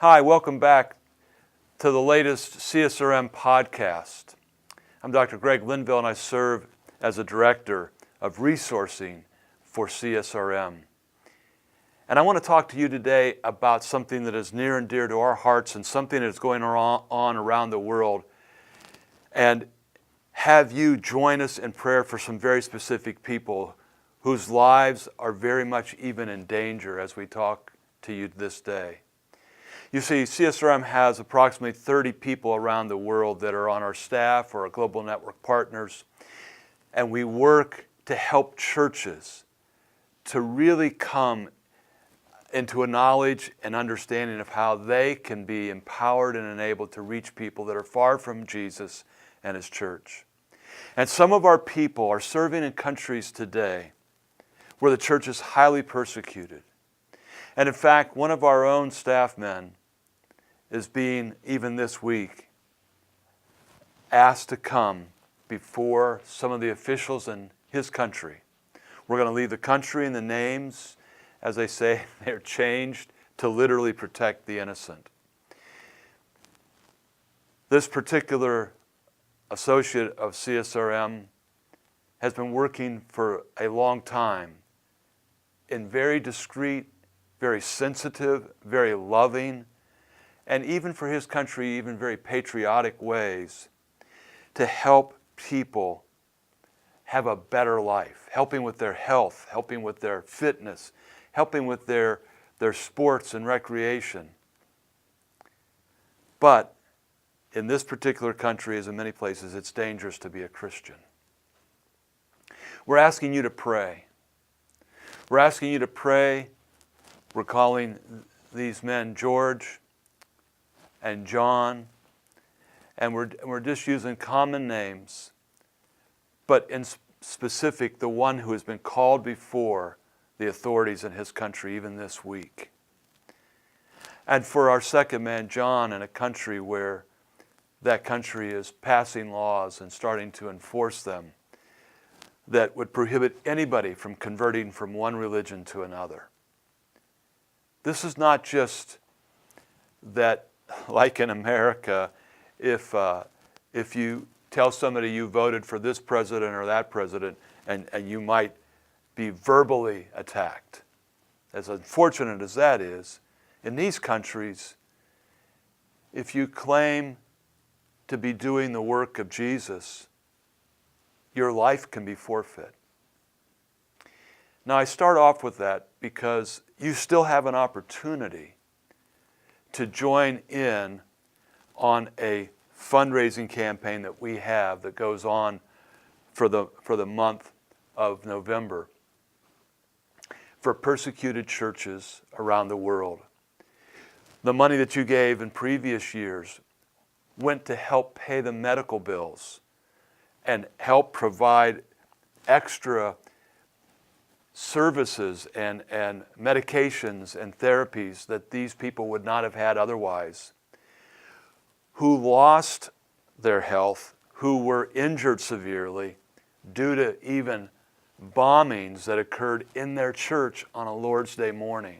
Hi, welcome back to the latest CSRM podcast. I'm Dr. Greg Linville and I serve as a director of resourcing for CSRM. And I want to talk to you today about something that is near and dear to our hearts and something that is going on around the world, and have you join us in prayer for some very specific people whose lives are very much even in danger as we talk to you this day. You see, CSRM has approximately 30 people around the world that are on our staff or our global network partners, and we work to help churches to really come into a knowledge and understanding of how they can be empowered and enabled to reach people that are far from Jesus and His church. And some of our people are serving in countries today where the church is highly persecuted. And in fact, one of our own staff men is being, even this week, asked to come before some of the officials in his country. We're going to leave the country and the names, as they say, they're changed to literally protect the innocent. This particular associate of CSRM has been working for a long time in very discreet, very sensitive, very loving, and even for his country, even very patriotic ways to help people have a better life, helping with their health, helping with their fitness, helping with their sports and recreation. But in this particular country, as in many places, it's dangerous to be a Christian. We're asking you to pray. We're asking you to pray. We're calling these men George and John, and we're just using common names, but in specific, the one who has been called before the authorities in his country even this week. And for our second man, John, in a country where that country is passing laws and starting to enforce them that would prohibit anybody from converting from one religion to another. This is not just that, like in America, if you tell somebody you voted for this president or that president, and you might be verbally attacked. As unfortunate as that is, in these countries, if you claim to be doing the work of Jesus, your life can be forfeit. Now, I start off with that because you still have an opportunity to join in on a fundraising campaign that we have that goes on for the month of November for persecuted churches around the world. The money that you gave in previous years went to help pay the medical bills and help provide extra services and medications and therapies that these people would not have had otherwise, who lost their health, who were injured severely due to even bombings that occurred in their church on a Lord's Day morning.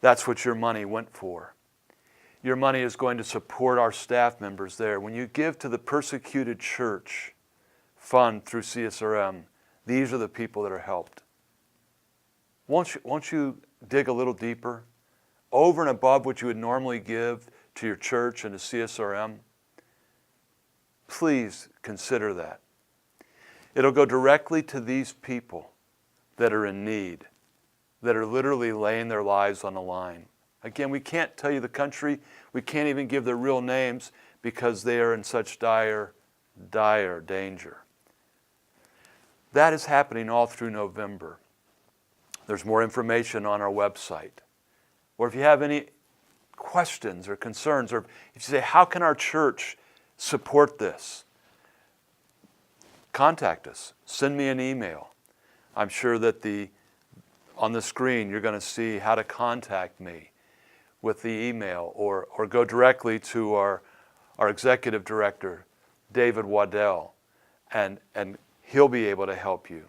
That's what your money went for. Your money is going to support our staff members there. When you give to the persecuted church fund through CSRM, these are the people that are helped. Won't you dig a little deeper? Over and above what you would normally give to your church and to CSRM, please consider that. It'll go directly to these people that are in need, that are literally laying their lives on the line. Again, we can't tell you the country. We can't even give their real names because they are in such dire, dire danger. That is happening all through November. There's more information on our website. Or if you have any questions or concerns, or if you say, how can our church support this? Contact us. Send me an email. I'm sure that on the screen you're going to see how to contact me with the email, or go directly to our executive director, David Waddell, and he'll be able to help you.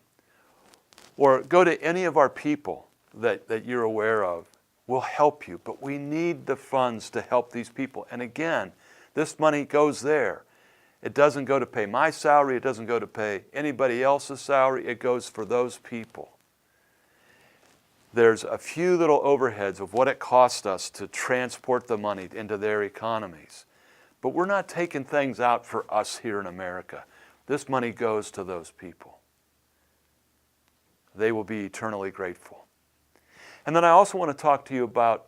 Or go to any of our people that you're aware of will help you, but we need the funds to help these people. And again, this money goes there. It doesn't go to pay my salary. It doesn't go to pay anybody else's salary. It goes for those people. There's a few little overheads of what it costs us to transport the money into their economies. But we're not taking things out for us here in America. This money goes to those people. They will be eternally grateful. And then I also want to talk to you about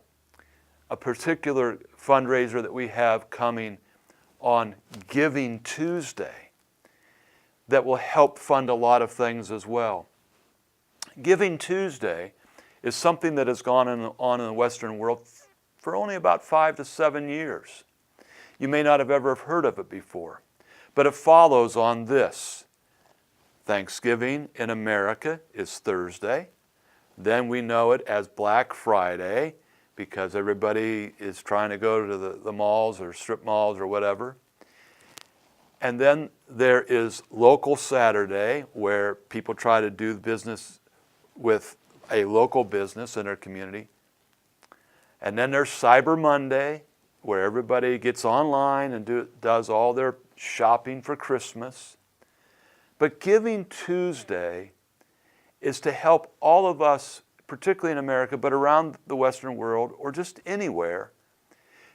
a particular fundraiser that we have coming on Giving Tuesday that will help fund a lot of things as well. Giving Tuesday is something that has gone on in the Western world for only about 5 to 7 years. You may not have ever heard of it before, but it follows on this. Thanksgiving in America is Thursday. Then we know it as Black Friday because everybody is trying to go to the malls or strip malls or whatever. And then there is Local Saturday where people try to do business with a local business in their community. And then there's Cyber Monday where everybody gets online and does all their shopping for Christmas. But Giving Tuesday is to help all of us, particularly in America, but around the Western world or just anywhere,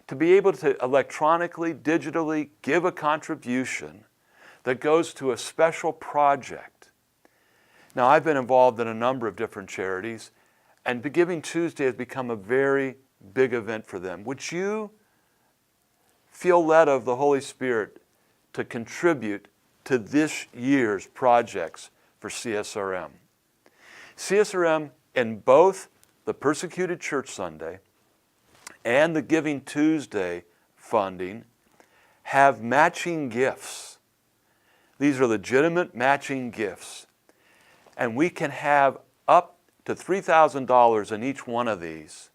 to be able to electronically, digitally give a contribution that goes to a special project. Now, I've been involved in a number of different charities, and Giving Tuesday has become a very big event for them. Would you feel led of the Holy Spirit to contribute to this year's projects for CSRM? CSRM, in both the Persecuted Church Sunday and the Giving Tuesday funding, have matching gifts. These are legitimate matching gifts. And we can have up to $3,000 in each one of these,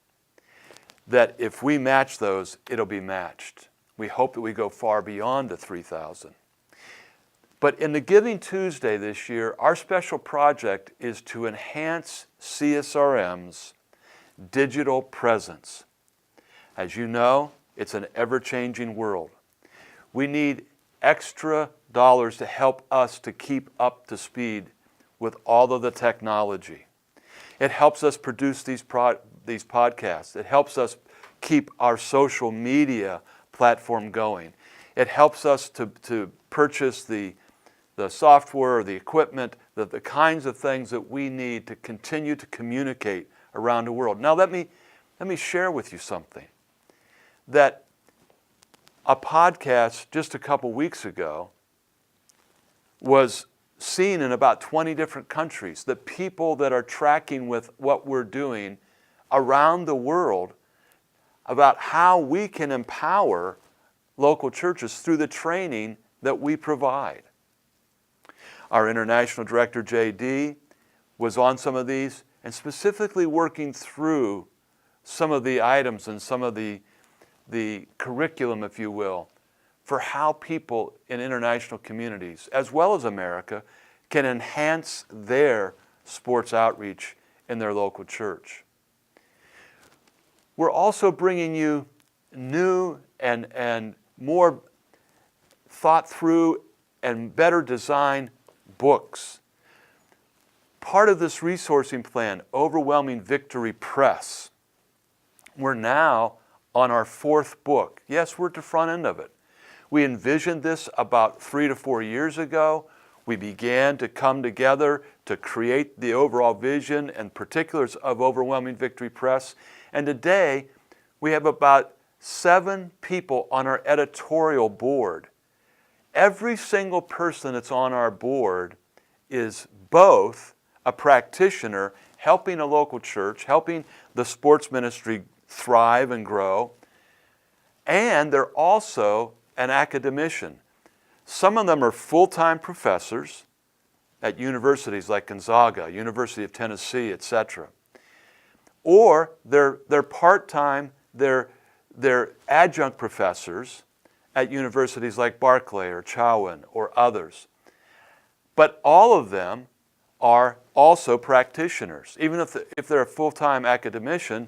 that if we match those, it'll be matched. We hope that we go far beyond the $3,000. But in the Giving Tuesday this year, our special project is to enhance CSRM's digital presence. As you know, it's an ever-changing world. We need extra dollars to help us to keep up to speed with all of the technology. It helps us produce these podcasts. It helps us keep our social media platform going. It helps us to purchase the software, the equipment, the kinds of things that we need to continue to communicate around the world. Now let me share with you something. That a podcast just a couple weeks ago was seen in about 20 different countries. The people that are tracking with what we're doing around the world about how we can empower local churches through the training that we provide. Our international director, J.D., was on some of these and specifically working through some of the items and some of the curriculum, if you will, for how people in international communities, as well as America, can enhance their sports outreach in their local church. We're also bringing you new and more thought through and better designed books. Part of this resourcing plan, Overwhelming Victory Press, we're now on our 4th book. Yes, we're at the front end of it. We envisioned this about 3 to 4 years ago. We began to come together to create the overall vision and particulars of Overwhelming Victory Press. And today, we have about 7 people on our editorial board. Every single person that's on our board is both a practitioner helping a local church, helping the sports ministry thrive and grow, and they're also an academician. Some of them are full-time professors at universities like Gonzaga, University of Tennessee, etc. Or they're part-time, they're adjunct professors at universities like Berkeley or Chowan or others. But all of them are also practitioners. Even if they're a full-time academician,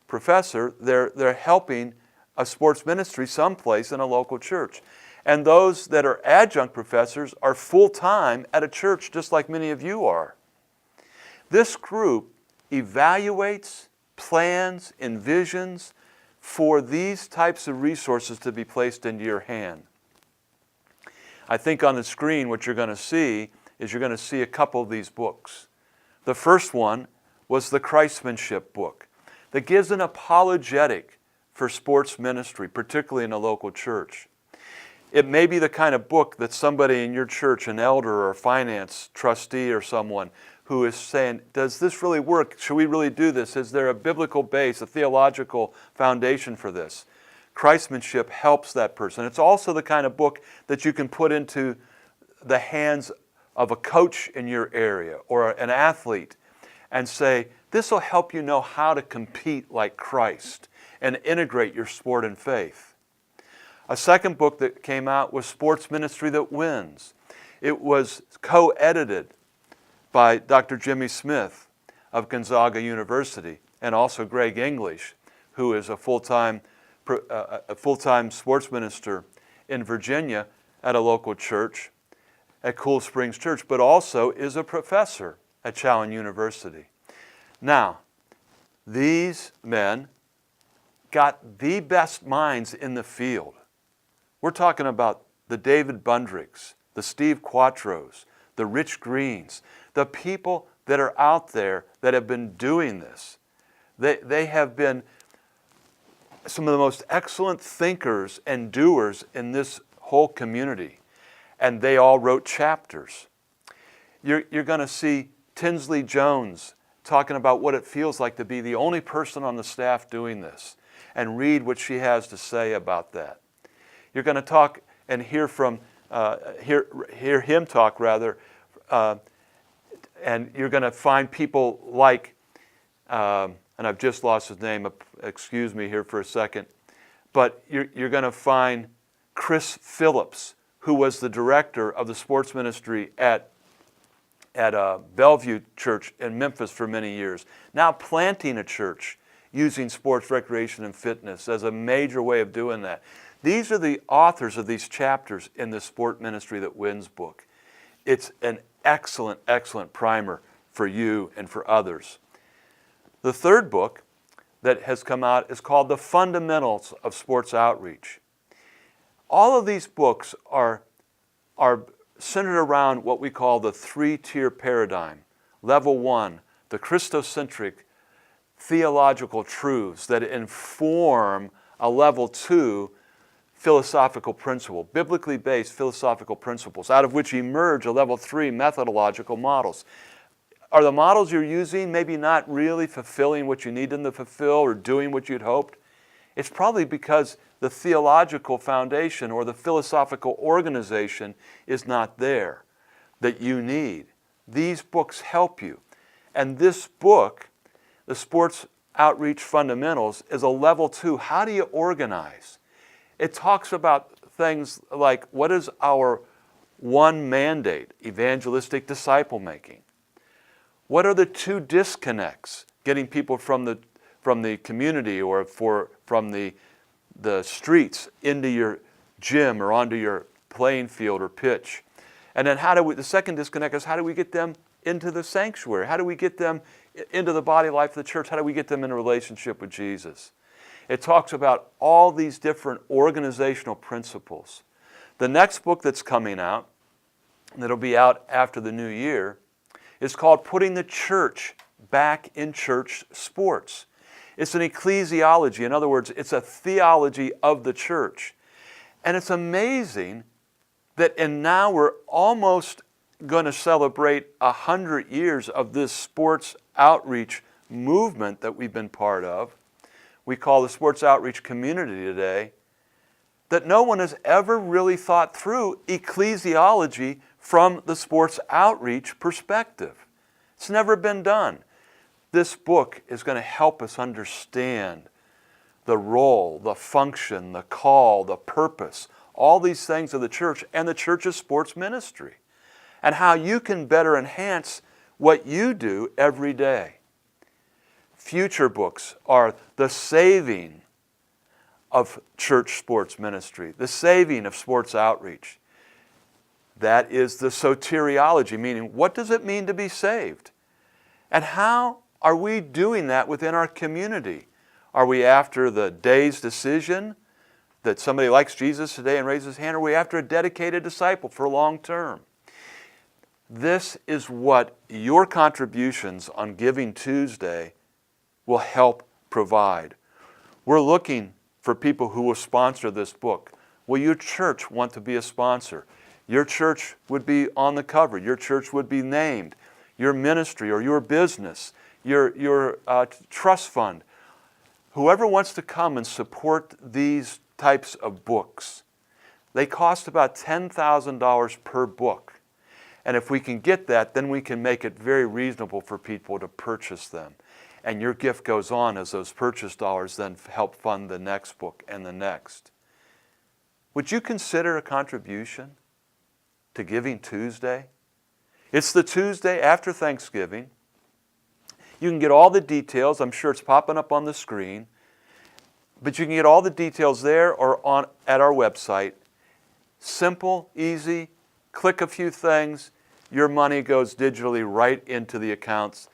professor, they're helping a sports ministry someplace in a local church. And those that are adjunct professors are full-time at a church just like many of you are. This group evaluates, plans, envisions for these types of resources to be placed into your hand. I think on the screen what you're going to see is you're going to see a couple of these books. The first one was the Christmanship book that gives an apologetic for sports ministry, particularly in a local church. It may be the kind of book that somebody in your church, an elder or a finance trustee or someone, who is saying, does this really work? Should we really do this? Is there a biblical base, a theological foundation for this? Christmanship helps that person. It's also the kind of book that you can put into the hands of a coach in your area or an athlete and say, this will help you know how to compete like Christ and integrate your sport and faith. A second book that came out was Sports Ministry That Wins. It was co-edited by Dr. Jimmy Smith of Gonzaga University and also Greg English, who is a full-time sports minister in Virginia at a local church, at Cool Springs Church, but also is a professor at Chowan University. Now, these men got the best minds in the field. We're talking about the David Bundricks, the Steve Quattros, the Rich Greens, the people that are out there that have been doing this. They have been some of the most excellent thinkers and doers in this whole community, and they all wrote chapters. You're going to see Tinsley Jones talking about what it feels like to be the only person on the staff doing this, and read what she has to say about that. You're going to talk and hear him talk rather, and you're going to find people like, and I've just lost his name, excuse me here for a second, but you're going to find Chris Phillips, who was the director of the sports ministry at Bellevue Church in Memphis for many years, now planting a church using sports, recreation, and fitness as a major way of doing that. These are the authors of these chapters in the Sport Ministry That Wins book. It's an excellent, excellent primer for you and for others. The third book that has come out is called The Fundamentals of Sports Outreach. All of these books are centered around what we call the three-tier paradigm. Level 1, the Christocentric theological truths that inform a level 2 philosophical principle, biblically based philosophical principles, out of which emerge a level 3 methodological models. Are the models you're using maybe not really fulfilling what you need them to fulfill or doing what you'd hoped? It's probably because the theological foundation or the philosophical organization is not there that you need. These books help you. And this book, the Sports Outreach Fundamentals, is a level 2. How do you organize? It talks about things like, what is our one mandate? Evangelistic disciple making. What are the 2 disconnects? Getting people from the community or from the streets into your gym or onto your playing field or pitch. And then the second disconnect is, how do we get them into the sanctuary? How do we get them into the body life of the church? How do we get them in a relationship with Jesus? It talks about all these different organizational principles. The next book that's coming out, that'll be out after the new year, is called Putting the Church Back in Church Sports. It's an ecclesiology. In other words, it's a theology of the church. And it's amazing that, and now we're almost going to celebrate 100 years of this sports outreach movement that we've been part of. We call the sports outreach community today, that no one has ever really thought through ecclesiology from the sports outreach perspective. It's never been done. This book is going to help us understand the role, the function, the call, the purpose, all these things of the church and the church's sports ministry, and how you can better enhance what you do every day. future books are the saving of church sports ministry, the saving of sports outreach. That is the soteriology, meaning what does it mean to be saved? And how are we doing that within our community? Are we after the day's decision that somebody likes Jesus today and raises his hand? Or are we after a dedicated disciple for long term? This is what your contributions on Giving Tuesday will help provide. We're looking for people who will sponsor this book. Will your church want to be a sponsor? Your church would be on the cover. Your church would be named. Your ministry or your business, your trust fund. Whoever wants to come and support these types of books, they cost about $10,000 per book. And if we can get that, then we can make it very reasonable for people to purchase them. And your gift goes on as those purchase dollars then help fund the next book and the next. Would you consider a contribution to Giving Tuesday? It's the Tuesday after Thanksgiving. You can get all the details. I'm sure it's popping up on the screen. But you can get all the details there or at our website. Simple, easy, click a few things. Your money goes digitally right into the accounts.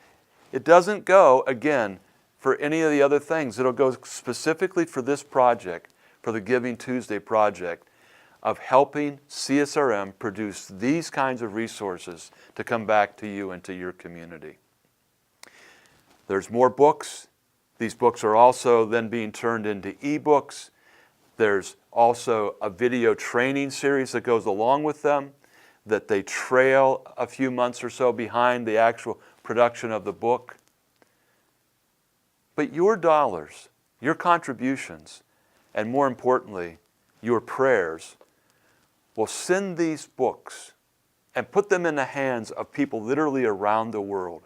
It doesn't go, again, for any of the other things. It'll go specifically for this project, for the Giving Tuesday project of helping CSRM produce these kinds of resources to come back to you and to your community. There's more books. These books are also then being turned into ebooks. There's also a video training series that goes along with them that they trail a few months or so behind the actual production of the book. But your dollars, your contributions, and more importantly, your prayers will send these books and put them in the hands of people literally around the world.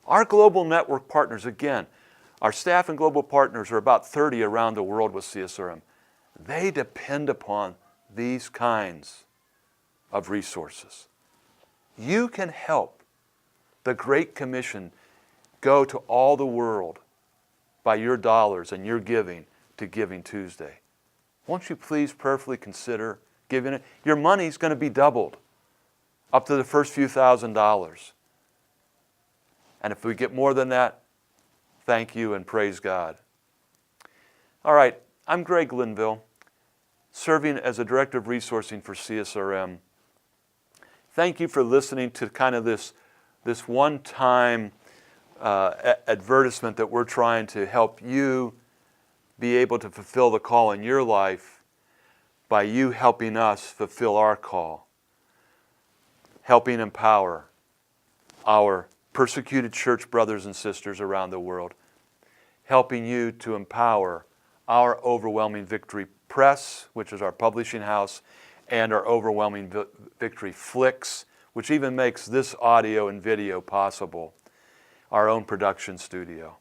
Our global network partners, again, our staff and global partners are about 30 around the world with CSRM. They depend upon these kinds of resources. You can help the Great Commission go to all the world by your dollars and your giving to Giving Tuesday. Won't you please prayerfully consider giving it? Your money's going to be doubled up to the first few $1,000s. And if we get more than that, thank you and praise God. All right, I'm Greg Linville, serving as a Director of Resourcing for CSRM. Thank you for listening to kind of this one-time advertisement that we're trying to help you be able to fulfill the call in your life by you helping us fulfill our call, helping empower our persecuted church brothers and sisters around the world, helping you to empower our Overwhelming Victory Press, which is our publishing house, and our Overwhelming Victory Flix, which even makes this audio and video possible, our own production studio.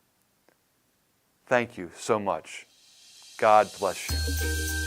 Thank you so much. God bless you.